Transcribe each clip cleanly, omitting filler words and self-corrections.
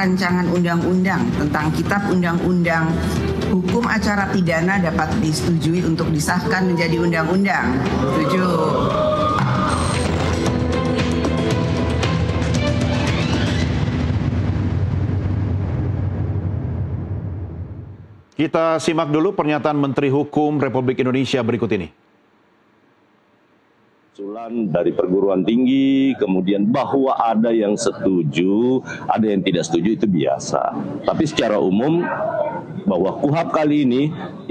rancangan undang-undang tentang Kitab Undang-Undang Hukum Acara Pidana dapat disetujui untuk disahkan menjadi undang-undang. Setuju. Kita simak dulu pernyataan Menteri Hukum Republik Indonesia berikut ini. Usulan dari perguruan tinggi, kemudian bahwa ada yang setuju, ada yang tidak setuju, itu biasa. Tapi secara umum bahwa KUHP kali ini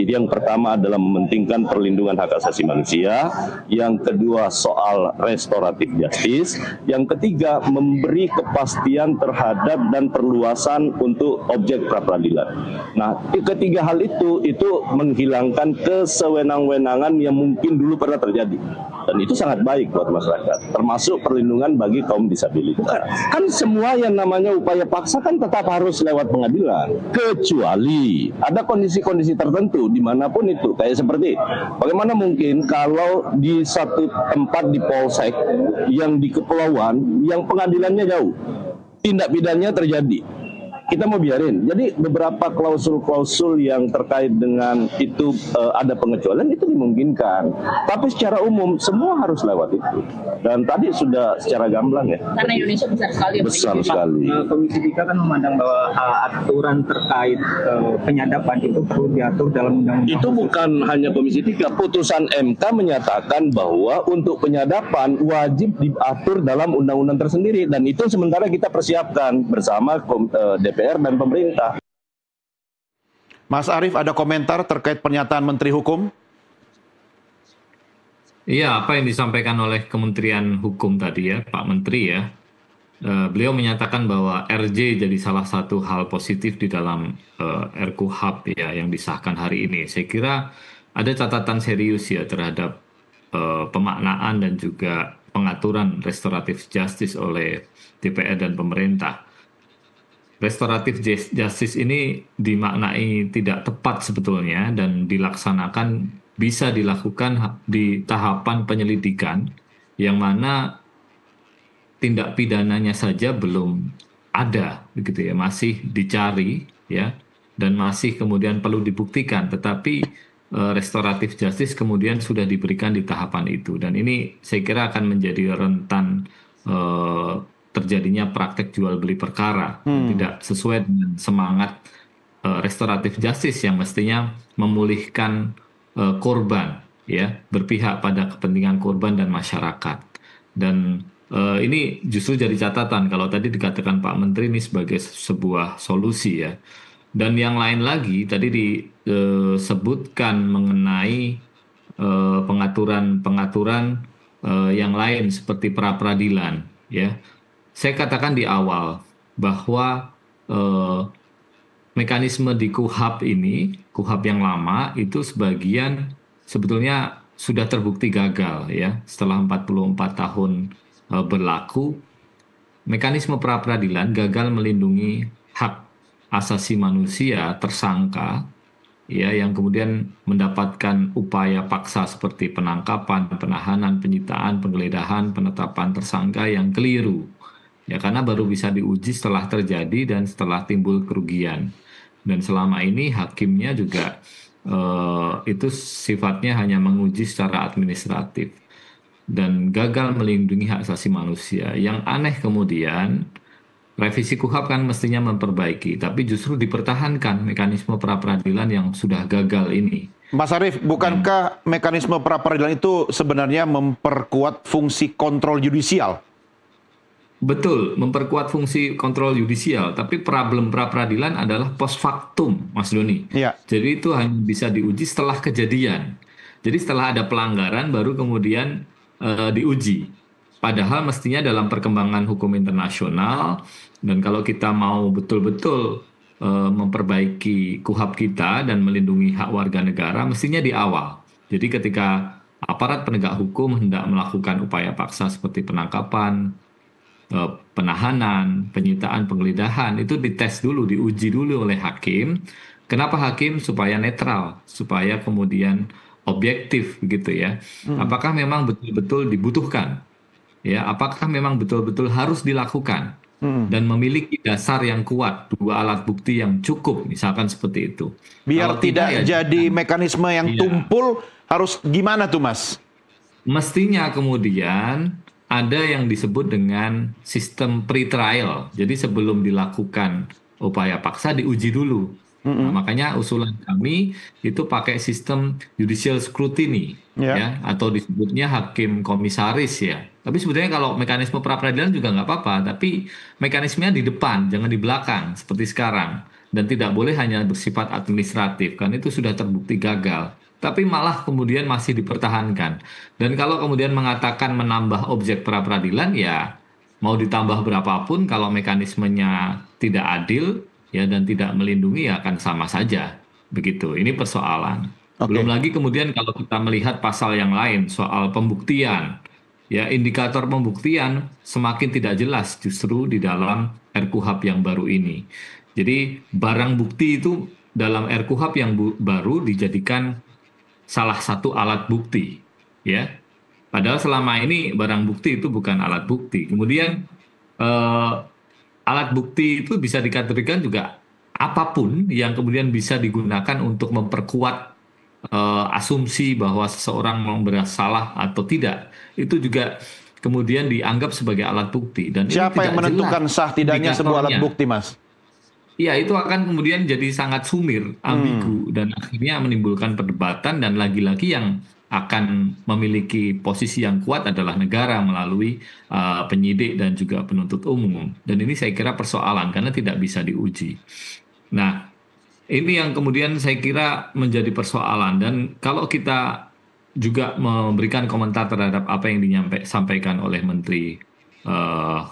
yang pertama adalah mementingkan perlindungan hak asasi manusia, yang kedua soal restoratif justice, yang ketiga memberi kepastian terhadap dan perluasan untuk objek pra-peradilan. Nah, ketiga hal itu menghilangkan kesewenang-wenangan yang mungkin dulu pernah terjadi. Dan itu sangat baik buat masyarakat, termasuk perlindungan bagi kaum disabilitas. Kan semua yang namanya upaya paksa kan tetap harus lewat pengadilan, kecuali ada kondisi-kondisi tertentu dimanapun itu. Kayak seperti, bagaimana mungkin kalau di satu tempat di Polsek yang di kepulauan, yang pengadilannya jauh, tindak pidananya terjadi, kita mau biarin. Jadi beberapa klausul-klausul yang terkait dengan itu ada pengecualian itu dimungkinkan. Tapi secara umum semua harus lewat itu. Dan tadi sudah secara gamblang ya. Karena Indonesia besar sekali. Besar sekali. Komisi 3 kan memandang bahwa aturan terkait penyadapan itu perlu diatur dalam undang-undang. Itu bukan hanya Komisi 3. Putusan MK menyatakan bahwa untuk penyadapan wajib diatur dalam undang-undang tersendiri. Dan itu sementara kita persiapkan bersama DPR dan pemerintah. Mas Arief, ada komentar terkait pernyataan Menteri Hukum? Iya, apa yang disampaikan oleh Kementerian Hukum tadi ya, Pak Menteri ya. Beliau menyatakan bahwa RJ jadi salah satu hal positif di dalam RKUHP ya yang disahkan hari ini. Saya kira ada catatan serius ya terhadap pemaknaan dan juga pengaturan restoratif justice oleh DPR dan pemerintah. Restoratif justice ini dimaknai tidak tepat sebetulnya dan dilaksanakan bisa dilakukan di tahapan penyelidikan yang mana tindak pidananya saja belum ada begitu ya, masih dicari ya dan masih kemudian perlu dibuktikan, tetapi restoratif justice kemudian sudah diberikan di tahapan itu, dan ini saya kira akan menjadi rentan terjadinya praktek jual beli perkara tidak sesuai dengan semangat restoratif justice yang mestinya memulihkan korban ya, berpihak pada kepentingan korban dan masyarakat. Dan ini justru jadi catatan kalau tadi dikatakan Pak Menteri ini sebagai sebuah solusi ya. Dan yang lain lagi tadi disebutkan mengenai pengaturan yang lain seperti pra-peradilan ya. Saya katakan di awal bahwa mekanisme di KUHP ini, KUHP yang lama itu sebagian sebetulnya sudah terbukti gagal ya. Setelah 44 tahun berlaku, mekanisme pra-peradilan gagal melindungi hak asasi manusia tersangka ya yang kemudian mendapatkan upaya paksa seperti penangkapan, penahanan, penyitaan, penggeledahan, penetapan tersangka yang keliru. Ya, karena baru bisa diuji setelah terjadi dan setelah timbul kerugian. Dan selama ini hakimnya juga itu sifatnya hanya menguji secara administratif dan gagal melindungi hak asasi manusia. Yang aneh kemudian revisi KUHP kan mestinya memperbaiki, tapi justru dipertahankan mekanisme pra-peradilan yang sudah gagal ini. Mas Arief, bukankah mekanisme pra-peradilan itu sebenarnya memperkuat fungsi kontrol yudisial? Betul, memperkuat fungsi kontrol yudisial, tapi problem pra-peradilan adalah post factum, Mas Doni. Ya. Jadi itu hanya bisa diuji setelah kejadian. Jadi setelah ada pelanggaran baru kemudian diuji. Padahal mestinya dalam perkembangan hukum internasional, dan kalau kita mau betul-betul memperbaiki KUHP kita dan melindungi hak warga negara, mestinya di awal. Jadi ketika aparat penegak hukum hendak melakukan upaya paksa seperti penangkapan, penahanan, penyitaan, penggeledahan, itu dites dulu, diuji dulu oleh hakim. Kenapa hakim? Supaya netral, supaya kemudian objektif begitu ya. Apakah memang betul-betul dibutuhkan? Ya, apakah memang betul-betul harus dilakukan? dan memiliki dasar yang kuat, 2 alat bukti yang cukup, misalkan seperti itu. Biar Kalau tidak ya jadi mekanisme yang Iya. tumpul, harus gimana tuh Mas? mestinya kemudian ada yang disebut dengan sistem pre-trial. Jadi sebelum dilakukan upaya paksa diuji dulu. Nah, makanya usulan kami itu pakai sistem judicial scrutiny, Ya. ya, atau disebutnya hakim komisaris ya. Tapi sebenarnya kalau mekanisme pra peradilan juga nggak apa-apa, tapi mekanismenya di depan, jangan di belakang seperti sekarang. Dan tidak boleh hanya bersifat administratif, kan itu sudah terbukti gagal. Tapi malah kemudian masih dipertahankan. Dan kalau kemudian mengatakan menambah objek pra peradilan, ya mau ditambah berapapun kalau mekanismenya tidak adil ya dan tidak melindungi ya akan sama saja. Begitu. Ini persoalan. Oke. Belum lagi kemudian kalau kita melihat pasal yang lain soal pembuktian. Ya, indikator pembuktian semakin tidak jelas justru di dalam RKUHP yang baru ini. Jadi barang bukti itu dalam RKUHP yang baru dijadikan salah satu alat bukti, ya. Padahal selama ini barang bukti itu bukan alat bukti. Kemudian alat bukti itu bisa dikategorikan juga apapun yang kemudian bisa digunakan untuk memperkuat asumsi bahwa seseorang bersalah atau tidak. Itu juga kemudian dianggap sebagai alat bukti. Dan ini Siapa yang tidak menentukan jelas sah tidaknya sebuah alat indikatornya. bukti, Mas? Iya, itu akan kemudian jadi sangat sumir, ambigu, dan akhirnya menimbulkan perdebatan dan lagi-lagi yang akan memiliki posisi yang kuat adalah negara melalui penyidik dan juga penuntut umum. Dan ini saya kira persoalan karena tidak bisa diuji. Nah, ini yang kemudian saya kira menjadi persoalan. Dan kalau kita juga memberikan komentar terhadap apa yang disampaikan oleh Menteri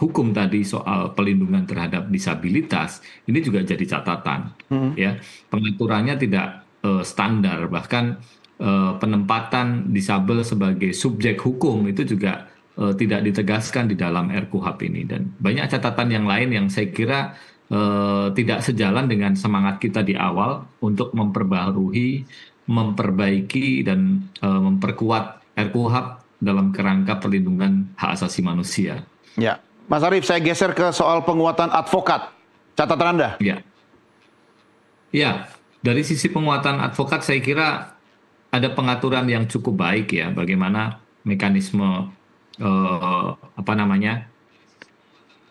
Hukum tadi soal pelindungan terhadap disabilitas, ini juga jadi catatan. Ya, pengaturannya tidak standar, bahkan penempatan disabel sebagai subjek hukum itu juga tidak ditegaskan di dalam RKUHP ini. Dan banyak catatan yang lain yang saya kira tidak sejalan dengan semangat kita di awal untuk memperbaharui, memperbaiki, dan memperkuat RKUHP dalam kerangka perlindungan hak asasi manusia. Ya, Mas Arief, saya geser ke soal penguatan advokat. Catatan Anda? Ya, ya, dari sisi penguatan advokat saya kira ada pengaturan yang cukup baik ya, bagaimana mekanisme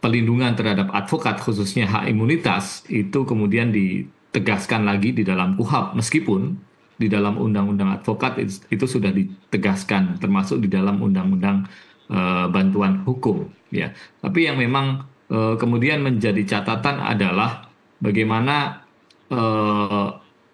pelindungan terhadap advokat khususnya hak imunitas itu kemudian ditegaskan lagi di dalam KUHP, meskipun di dalam undang-undang advokat itu sudah ditegaskan termasuk di dalam undang-undang bantuan hukum ya. Tapi yang memang kemudian menjadi catatan adalah bagaimana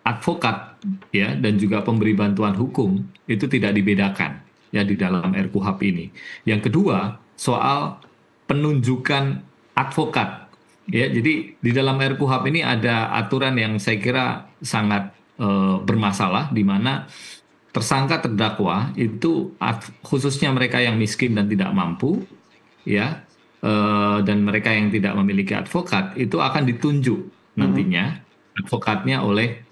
advokat ya dan juga pemberi bantuan hukum itu tidak dibedakan ya di dalam RKUHP ini. Yang kedua, soal penunjukan advokat ya. Jadi di dalam RKUHP ini ada aturan yang saya kira sangat bermasalah, di mana tersangka terdakwa itu khususnya mereka yang miskin dan tidak mampu ya, dan mereka yang tidak memiliki advokat itu akan ditunjuk nantinya advokatnya oleh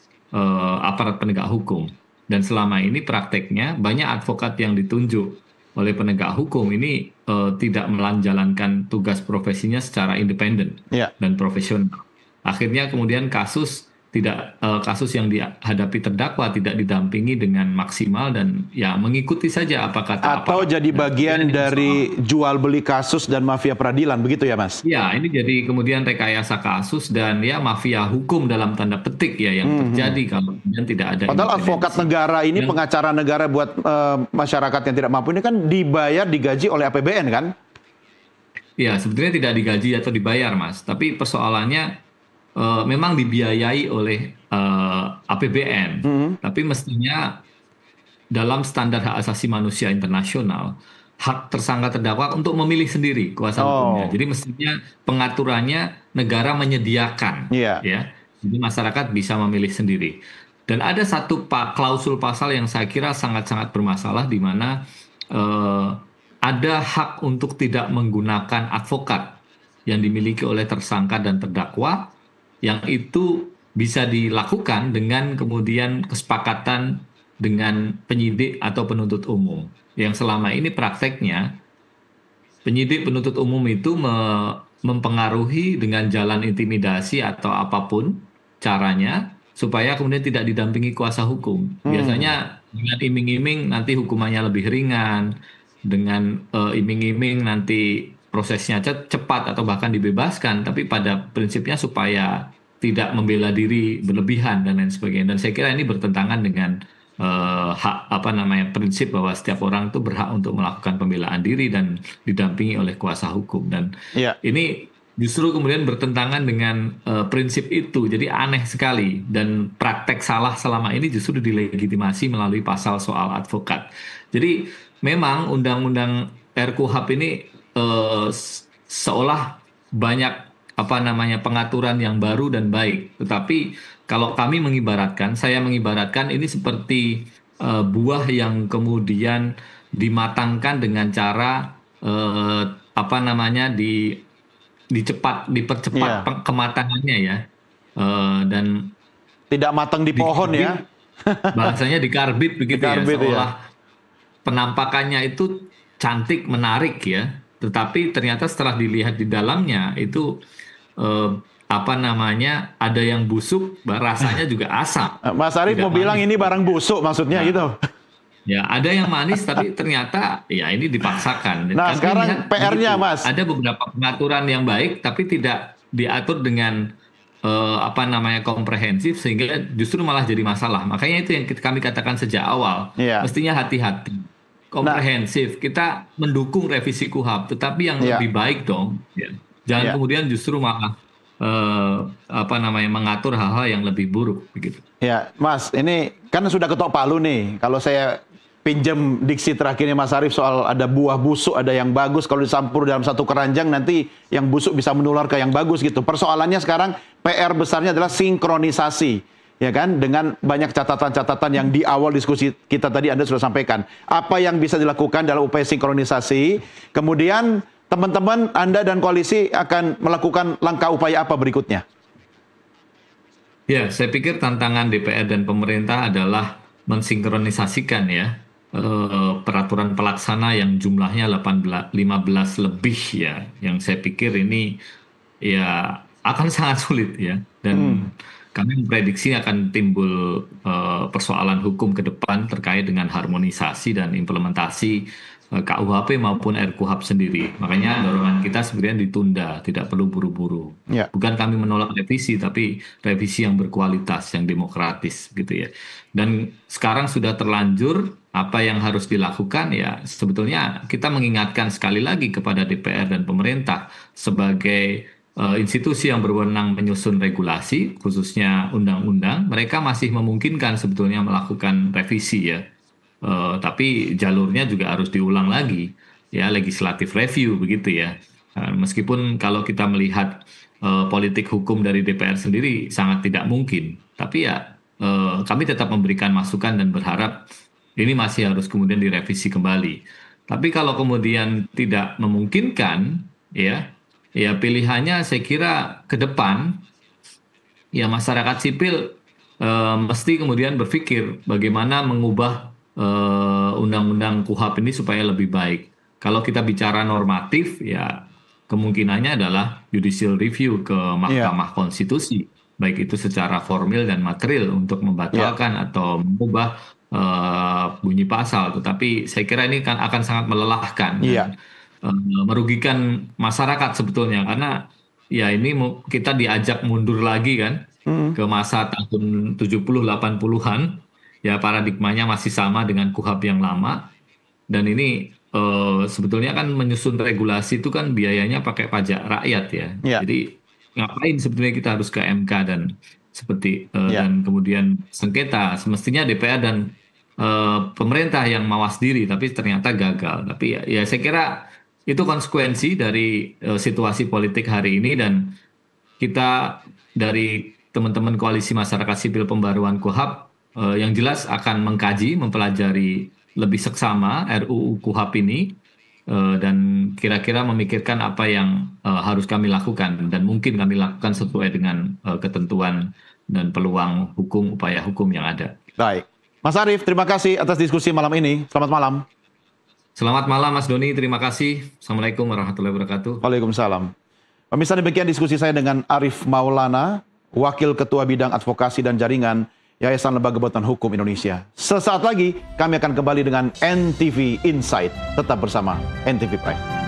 aparat penegak hukum. Dan selama ini prakteknya banyak advokat yang ditunjuk oleh penegak hukum ini tidak menjalankan tugas profesinya secara independen dan profesional. Akhirnya kemudian kasus yang dihadapi terdakwa tidak didampingi dengan maksimal dan ya mengikuti saja apa kata atau jadi bagian dari jual beli kasus dan mafia peradilan, begitu ya Mas? Ya, ini jadi kemudian rekayasa kasus dan ya mafia hukum dalam tanda petik ya yang terjadi kalau kemudian tidak ada. Padahal advokat negara ini, pengacara negara buat masyarakat yang tidak mampu ini kan dibayar, digaji oleh APBN kan? Ya, sebetulnya tidak digaji atau dibayar, Mas. Tapi persoalannya memang dibiayai oleh APBN, tapi mestinya dalam standar hak asasi manusia internasional, hak tersangka terdakwa untuk memilih sendiri kuasa hukumnya. Jadi mestinya pengaturannya negara menyediakan, ya, jadi masyarakat bisa memilih sendiri. Dan ada satu klausul pasal yang saya kira sangat-sangat bermasalah, di mana ada hak untuk tidak menggunakan advokat yang dimiliki oleh tersangka dan terdakwa, yang itu bisa dilakukan dengan kemudian kesepakatan dengan penyidik atau penuntut umum. Yang selama ini prakteknya penyidik penuntut umum itu mempengaruhi dengan jalan intimidasi atau apapun caranya supaya kemudian tidak didampingi kuasa hukum. Biasanya dengan iming-iming nanti hukumannya lebih ringan, dengan iming-iming nanti prosesnya cepat atau bahkan dibebaskan, tapi pada prinsipnya supaya tidak membela diri berlebihan dan lain sebagainya. Dan saya kira ini bertentangan dengan hak prinsip bahwa setiap orang itu berhak untuk melakukan pembelaan diri dan didampingi oleh kuasa hukum. Dan Ya. ini justru kemudian bertentangan dengan prinsip itu. Jadi aneh sekali, dan praktek salah selama ini justru dilegitimasi melalui pasal soal advokat. Jadi memang undang-undang RKUHP ini seolah banyak pengaturan yang baru dan baik. Tetapi kalau saya mengibaratkan ini seperti buah yang kemudian dimatangkan dengan cara dipercepat kematangannya ya. Dan Tidak matang di pohon ya. bahasanya dikarbit begitu Dikarbit, ya, seolah penampakannya itu cantik, menarik ya, tetapi ternyata setelah dilihat di dalamnya itu ada yang busuk, rasanya juga asam. Mas Arief Tidak mau bilang manis. ini barang busuk maksudnya Nah, gitu. Ya, ada yang manis tapi ternyata ya ini dipaksakan. Nah, Kami sekarang lihat PR-nya, begitu. Mas. Ada beberapa pengaturan yang baik tapi tidak diatur dengan komprehensif, sehingga justru malah jadi masalah. Makanya itu yang kami katakan sejak awal. Iya. Mestinya hati-hati. Komprehensif. Kita mendukung revisi KUHP, tetapi yang Iya. lebih baik dong. Ya. Jangan Iya. kemudian justru malah mengatur hal-hal yang lebih buruk begitu. Ya, Mas, ini kan sudah ketok palu nih. Kalau saya pinjam diksi terakhirnya Mas Arief soal ada buah busuk, ada yang bagus, kalau dicampur dalam satu keranjang nanti yang busuk bisa menular ke yang bagus gitu. Persoalannya sekarang PR besarnya adalah sinkronisasi, ya kan? Dengan banyak catatan-catatan yang di awal diskusi kita tadi Anda sudah sampaikan. Apa yang bisa dilakukan dalam upaya sinkronisasi? Kemudian teman-teman Anda dan koalisi akan melakukan langkah upaya apa berikutnya? Ya, saya pikir tantangan DPR dan pemerintah adalah mensinkronisasikan ya peraturan pelaksana yang jumlahnya 15 lebih ya, yang saya pikir ini ya akan sangat sulit ya, dan kami memprediksi akan timbul persoalan hukum ke depan terkait dengan harmonisasi dan implementasi KUHP maupun RKUHP sendiri. Makanya dorongan kita sebenarnya ditunda, tidak perlu buru-buru. Ya. Bukan kami menolak revisi, tapi revisi yang berkualitas, yang demokratis gitu ya. Dan sekarang sudah terlanjur, apa yang harus dilakukan ya sebetulnya kita mengingatkan sekali lagi kepada DPR dan pemerintah sebagai institusi yang berwenang menyusun regulasi, khususnya undang-undang. Mereka masih memungkinkan sebetulnya melakukan revisi ya. Tapi jalurnya juga harus diulang lagi ya, legislative review begitu ya. Meskipun kalau kita melihat politik hukum dari DPR sendiri sangat tidak mungkin, tapi ya kami tetap memberikan masukan dan berharap ini masih harus kemudian direvisi kembali. Tapi kalau kemudian tidak memungkinkan ya pilihannya saya kira ke depan ya masyarakat sipil mesti kemudian berpikir bagaimana mengubah undang-undang KUHP ini supaya lebih baik. Kalau kita bicara normatif, ya kemungkinannya adalah judicial review ke Mahkamah Konstitusi, baik itu secara formil dan material untuk membatalkan atau mengubah bunyi pasal. Tetapi saya kira ini akan sangat melelahkan dan merugikan masyarakat sebetulnya, karena ya ini kita diajak mundur lagi kan ke masa tahun 70-80-an. Ya paradigmanya masih sama dengan KUHP yang lama, dan ini sebetulnya kan menyusun regulasi itu kan biayanya pakai pajak rakyat ya. Jadi ngapain sebetulnya kita harus ke MK dan dan kemudian sengketa. Semestinya DPR dan pemerintah yang mawas diri, tapi ternyata gagal. Tapi ya saya kira itu konsekuensi dari situasi politik hari ini, dan kita dari teman-teman koalisi masyarakat sipil pembaruan KUHP yang jelas akan mengkaji, mempelajari lebih seksama RUU KUHP ini dan kira-kira memikirkan apa yang harus kami lakukan dan mungkin kami lakukan sesuai dengan ketentuan dan peluang hukum, upaya hukum yang ada. Baik. Mas Arief, terima kasih atas diskusi malam ini. Selamat malam. Selamat malam Mas Doni, terima kasih. Assalamualaikum warahmatullahi wabarakatuh. Waalaikumsalam. Pemirsa, demikian diskusi saya dengan Arief Maulana, Wakil Ketua Bidang Advokasi dan Jaringan Yayasan Lembaga Bantuan Hukum Indonesia. Sesaat lagi kami akan kembali dengan NTV Insight. Tetap bersama NTV Prime.